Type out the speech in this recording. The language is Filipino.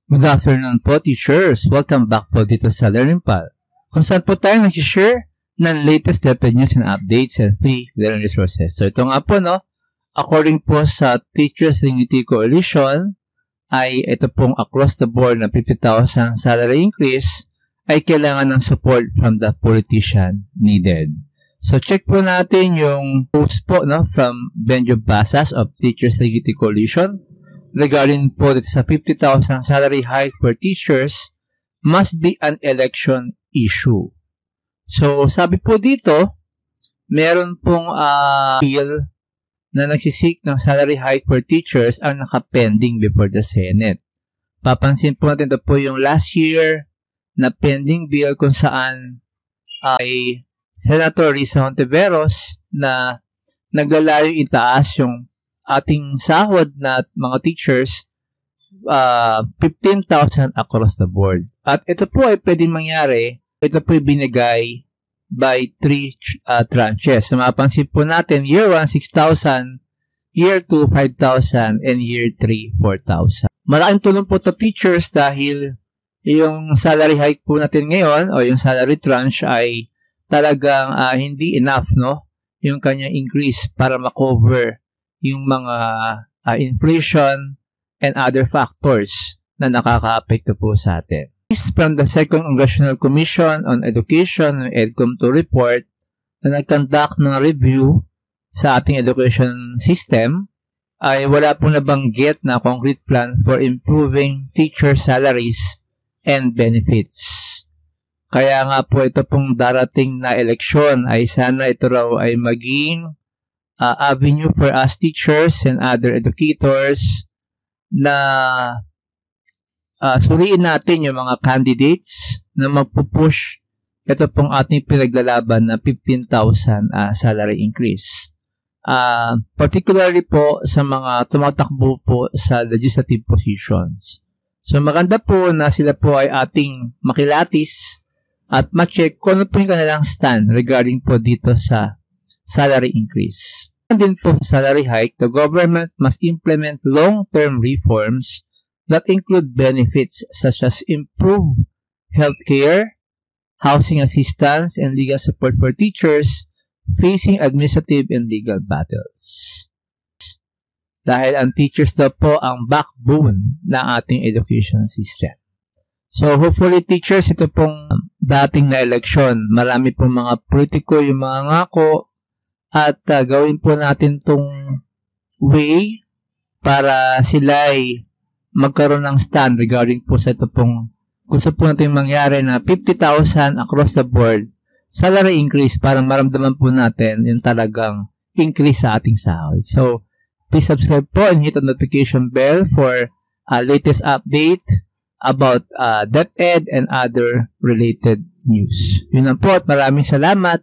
Good afternoon po, teachers. Welcome back po dito sa Learning Pal, kung saan po tayo nag-share ng latest DepEd news and updates and free learning resources. So ito nga po, according po sa Teachers Dignity Coalition, ay ito pong across the board na 50,000 salary increase ay kailangan ng support from the politician needed. So check po natin yung post po from Benjo Basas of Teachers Dignity Coalition regarding po dito sa 50,000 salary hike for teachers must be an election issue. So, sabi po dito, meron pong bill na nagsisik ng salary hike for teachers ang nakapending before the Senate. Papansin po natin ito po yung last year na pending bill kung saan ay Senator Risa Hontiveros na naglalayong itaas yung ating sahod na mga teachers 15,000 across the board. At ito po ay pwedeng mangyari, ito po ay binigay by 3 tranches. So mapapansin po natin, year 1, 6,000, year 2, 5,000, and year 3, 4,000. Malaking tulong po to teachers dahil yung salary hike po natin ngayon o yung salary tranche ay talagang hindi enough, yung kanyang increase para makover yung mga inflation and other factors na nakaka-apekto po sa atin. From the Second Congressional Commission on Education and EDCOM 2 report na nag-conduct ng review sa ating education system ay wala pong nabanggit na concrete plan for improving teacher salaries and benefits. Kaya nga po ito pong darating na eleksyon ay sana ito raw ay maging avenue for us teachers and other educators na suriin natin yung mga candidates na magpupush ito pong ating pinaglalaban na 15,000 salary increase. Particularly po sa mga tumatakbo po sa legislative positions. So maganda po na sila po ay ating makilatis at ma-check kung ano po yung kanilang stand regarding po dito sa salary increase. And din po sa salary hike, the government must implement long-term reforms that include benefits such as improved healthcare, housing assistance, and legal support for teachers facing administrative and legal battles. Dahil ang teachers daw po ang backbone ng ating education system. So hopefully teachers, ito pong dating na eleksyon, marami pong mga politiko yung mga ngako at gawin po natin tong way para sila ay magkaroon ng stand regarding po sa ito pong gusto po natin mangyari na 50,000 across the board salary increase para maramdaman po natin yung talagang increase sa ating sahod. So, please subscribe po and hit the notification bell for latest update about DepEd and other related news. Yun lang po at maraming salamat.